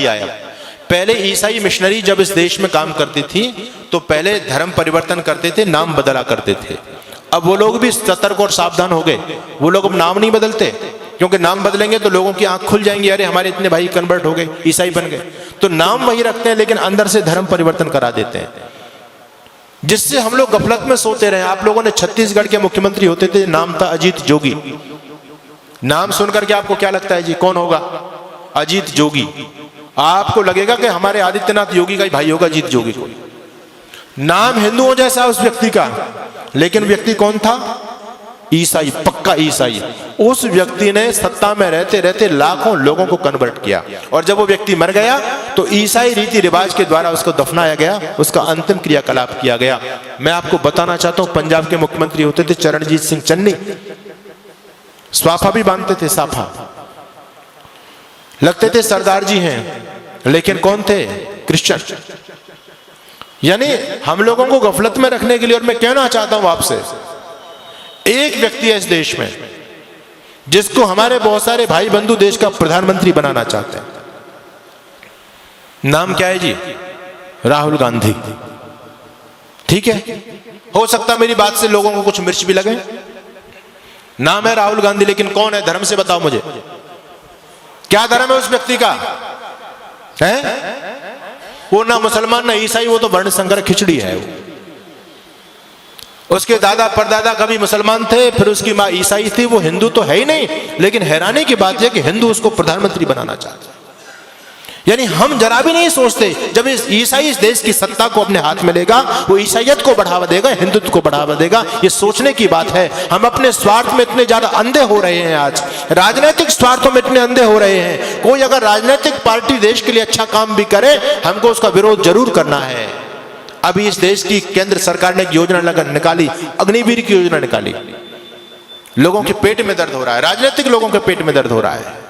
दिया है। पहले ईसाई मिशनरी जब इस देश में काम करती थी तो पहले धर्म परिवर्तन करते थे, नाम बदला करते थे। अब वो लोग भी सतर्क और सावधान हो गए। वो लोग अब नाम नहीं बदलते, क्योंकि नाम बदलेंगे तो लोगों की आंख खुल जाएंगी, अरे हमारे इतने भाई कन्वर्ट हो गए, ईसाई बन गए। तो नाम वही रखते हैं लेकिन अंदर से धर्म परिवर्तन करा देते हैं, जिससे हम लोग गफलत में सोते रहे। आप लोगों ने छत्तीसगढ़ के मुख्यमंत्री होते थे, नाम था अजीत जोगी। नाम सुनकर के आपको क्या लगता है जी, कौन होगा? अजीत जोगी। आपको लगेगा कि हमारे आदित्यनाथ योगी का ही भाई होगा अजीत जोगी को। नाम हिंदुओं जैसा उस व्यक्ति का, लेकिन व्यक्ति कौन था? ईसाई, पक्का ईसाई। उस व्यक्ति ने सत्ता में रहते रहते लाखों लोगों को कन्वर्ट किया, और जब वो व्यक्ति मर गया तो ईसाई रीति रिवाज के द्वारा उसको दफनाया गया, उसका अंतिम क्रियाकलाप किया गया। मैं आपको बताना चाहता हूं, पंजाब के मुख्यमंत्री होते थे चरणजीत सिंह चन्नी, स्वाफा भी बांधते थे, साफा लगते थे, सरदार जी हैं, लेकिन कौन थे? क्रिश्चियन। यानी हम लोगों को गफलत में रखने के लिए। और मैं कहना चाहता हूं आपसे, एक व्यक्ति है इस देश में जिसको हमारे बहुत सारे भाई बंधु देश का प्रधानमंत्री बनाना चाहते हैं। नाम क्या है जी? राहुल गांधी। ठीक है, हो सकता मेरी बात से लोगों को कुछ मिर्च भी लगे। नाम है राहुल गांधी, लेकिन कौन है? धर्म से बताओ मुझे, क्या धर्म है उस व्यक्ति का? है वो ना मुसलमान ना ईसाई, वो तो वर्ण संकर खिचड़ी है। उसके दादा परदादा कभी मुसलमान थे, फिर उसकी माँ ईसाई थी, वो हिंदू तो है ही नहीं। लेकिन हैरानी की बात यह कि हिंदू उसको प्रधानमंत्री बनाना चाहते हैं। यानी हम जरा भी नहीं सोचते, जब इस ईसाई इस देश की सत्ता को अपने हाथ में लेगा, वो ईसाइयत को बढ़ावा देगा, हिंदुत्व को बढ़ावा देगा। ये सोचने की बात है। हम अपने स्वार्थ में इतने ज्यादा अंधे हो रहे हैं, आज राजनीतिक स्वार्थों में इतने अंधे हो रहे हैं। कोई अगर राजनीतिक पार्टी देश के लिए अच्छा काम भी करे, हमको उसका विरोध जरूर करना है। अभी इस देश की केंद्र सरकार ने एक योजना निकाली, अग्निवीर की योजना निकाली। लोगों के पेट में दर्द हो रहा है, राजनीतिक लोगों के पेट में दर्द हो रहा है,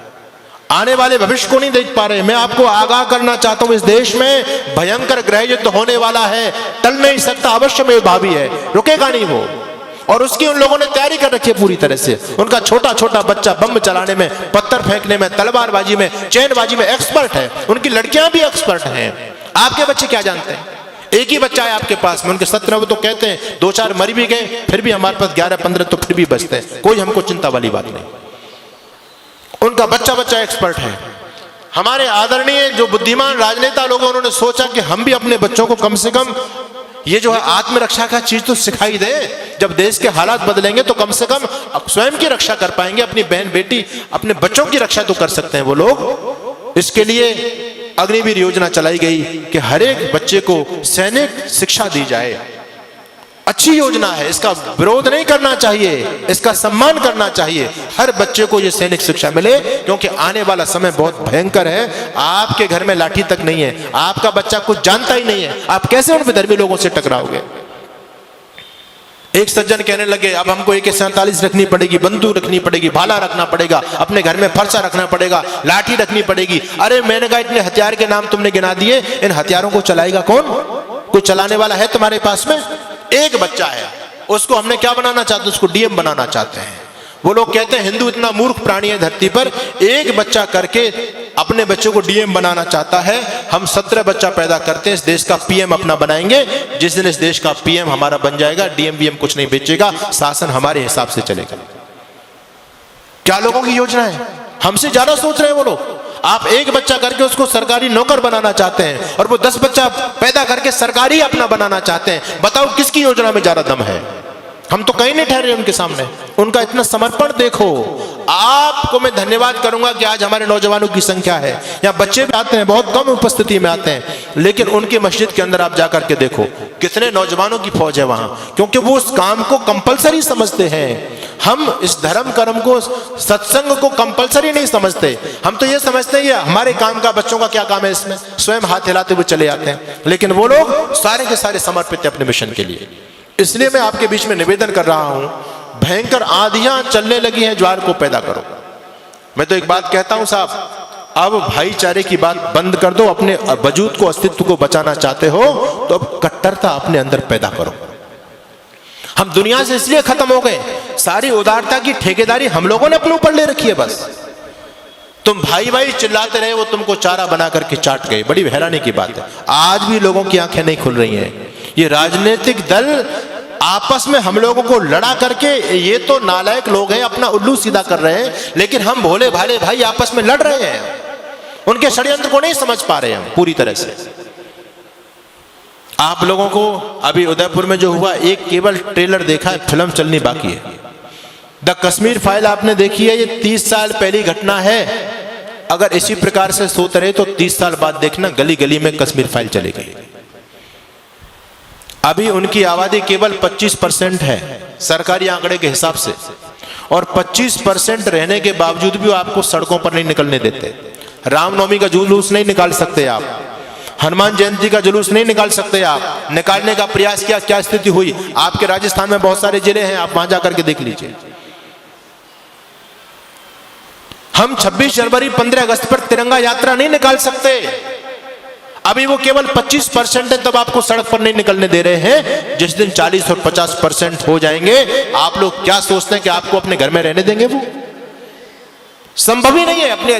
आने वाले भविष्य को नहीं देख पा रहे। मैं आपको आगाह करना चाहता हूं, इस देश में भयंकर गृह युद्ध होने वाला है, टल नहीं सकता, अवश्य में भावी है, रुकेगा नहीं वो। और उसकी उन लोगों ने तैयारी कर रखी है पूरी तरह से। उनका छोटा छोटा बच्चा बम चलाने में, पत्थर फेंकने में, तलवारबाजी में, चैनबाजी में एक्सपर्ट है। उनकी लड़कियां भी एक्सपर्ट हैं। आपके बच्चे क्या जानते हैं? एक ही बच्चा है आपके पास में, उनके 17 वो तो कहते हैं 2-4 मर भी गए, फिर भी हमारे पास 11-15 तो फिर भी बचते हैं। कोई हमको चिंता वाली बात नहीं। उनका बच्चा बच्चा एक्सपर्ट है। हमारे आदरणीय जो बुद्धिमान राजनेता लोग, उन्होंने सोचा कि हम भी अपने बच्चों को कम से कम ये जो है आत्मरक्षा का चीज तो सिखाई दे। जब देश के हालात बदलेंगे तो कम से कम स्वयं की रक्षा कर पाएंगे, अपनी बहन बेटी अपने बच्चों की रक्षा तो कर सकते हैं वो लोग। इसके लिए अग्निवीर योजना चलाई गई कि हर एक बच्चे को सैनिक शिक्षा दी जाए। अच्छी योजना है, इसका विरोध नहीं करना चाहिए, इसका सम्मान करना चाहिए। हर बच्चे को ये सैनिक शिक्षा मिले, क्योंकि आने वाला समय बहुत भयंकर है। आपके घर में लाठी तक नहीं है, आपका बच्चा कुछ जानता ही नहीं है, आप कैसे उन विधर्मी लोगों से टकराओगे? एक सज्जन कहने लगे, अब हमको AK-47 रखनी पड़ेगी, बंदूक रखनी पड़ेगी, भाला रखना पड़ेगा, अपने घर में फरसा रखना पड़ेगा, लाठी रखनी पड़ेगी। अरे मैंने कहा, इतने हथियार के नाम तुमने गिना दिए, इन हथियारों को चलाएगा कौन? कोई चलाने वाला है तुम्हारे पास में? एक बच्चा है, उसको हमने क्या बनाना चाहते हैं? उसको DM बनाना चाहते हैं। वो लोग कहते हैं हिंदू इतना मूर्ख प्राणी है धरती पर, एक बच्चा करके अपने बच्चों को DM बनाना चाहता है। हम 17 बच्चा पैदा करते हैं, इस देश का PM अपना बनाएंगे। जिस दिन इस देश का PM हमारा बन जाएगा, DM कुछ नहीं बेचेगा, शासन हमारे हिसाब से चलेगा। क्या लोगों की योजना है? हमसे ज्यादा सोच रहे हैं वो लोग। आप एक बच्चा करके उसको सरकारी नौकर बनाना चाहते हैं, और वो 10 बच्चा पैदा करके सरकारी अपना बनाना चाहते हैं। बताओ किसकी योजना में ज्यादा दम है? हम तो कहीं नहीं ठहरे उनके सामने। उनका इतना समर्पण देखो। आपको मैं धन्यवाद करूंगा कि आज हमारे नौजवानों की संख्या है, यहाँ बच्चे भी आते हैं, बहुत कम उपस्थिति में आते हैं, लेकिन उनकी मस्जिद के अंदर आप जाकर के देखो कितने नौजवानों की फौज है वहां, क्योंकि वो उस काम को कंपलसरी समझते हैं। हम इस धर्म कर्म को, सत्संग को कंपलसरी नहीं समझते। हम तो ये समझते हैं ये हमारे काम का, बच्चों का क्या काम है इसमें, स्वयं हाथ हिलाते हुए चले आते हैं। लेकिन वो लोग सारे के सारे समर्पित है अपने मिशन के लिए। इसलिए मैं आपके बीच में निवेदन कर रहा हूं, भयंकर आंधियां चलने लगी हैं, ज्वार को पैदा करो। मैं तो एक बात कहता हूं साहब, अब भाईचारे की बात बंद कर दो। अपने वजूद को, अस्तित्व को बचाना चाहते हो तो अब कट्टरता अपने अंदर पैदा करो। हम दुनिया से इसलिए खत्म हो गए, सारी उदारता की ठेकेदारी हम लोगों ने अपने ऊपर ले रखी है। बस तुम भाई भाई चिल्लाते रहे, वो तुमको चारा बना करके चाट गए। बड़ी हैरानी की बात है, आज भी लोगों की आंखें नहीं खुल रही हैं। ये राजनीतिक दल आपस में हम लोगों को लड़ा करके, ये तो नालायक लोग हैं, अपना उल्लू सीधा कर रहे हैं, लेकिन हम भोले भाले भाई आपस में लड़ रहे हैं। उनके षड्यंत्र को नहीं समझ पा रहे हम पूरी तरह से। आप लोगों को अभी उदयपुर में जो हुआ, एक केवल ट्रेलर देखा है, फिल्म चलनी बाकी है। द कश्मीर फाइल आपने देखी है, ये 30 साल पहली घटना है। अगर इसी प्रकार से सोते रहे तो 30 साल बाद देखना गली गली में कश्मीर फाइल चलेगी। अभी उनकी आबादी केवल 25% है सरकारी आंकड़े के हिसाब से, और 25% रहने के बावजूद भी वो आपको सड़कों पर नहीं निकलने देते। रामनवमी का जुलूस नहीं निकाल सकते आप, हनुमान जयंती का जुलूस नहीं निकाल सकते आप। निकालने का प्रयास किया, क्या स्थिति हुई। आपके राजस्थान में बहुत सारे जिले हैं, आप वहां जाकर के देख लीजिए। हम 26 जनवरी 15 अगस्त पर तिरंगा यात्रा नहीं निकाल सकते। अभी वो केवल 25% है, तब आपको सड़क पर नहीं निकलने दे रहे हैं। जिस दिन 40 और 50% हो जाएंगे, आप लोग क्या सोचते हैं कि आपको अपने घर में रहने देंगे? वो संभव ही नहीं है। अपने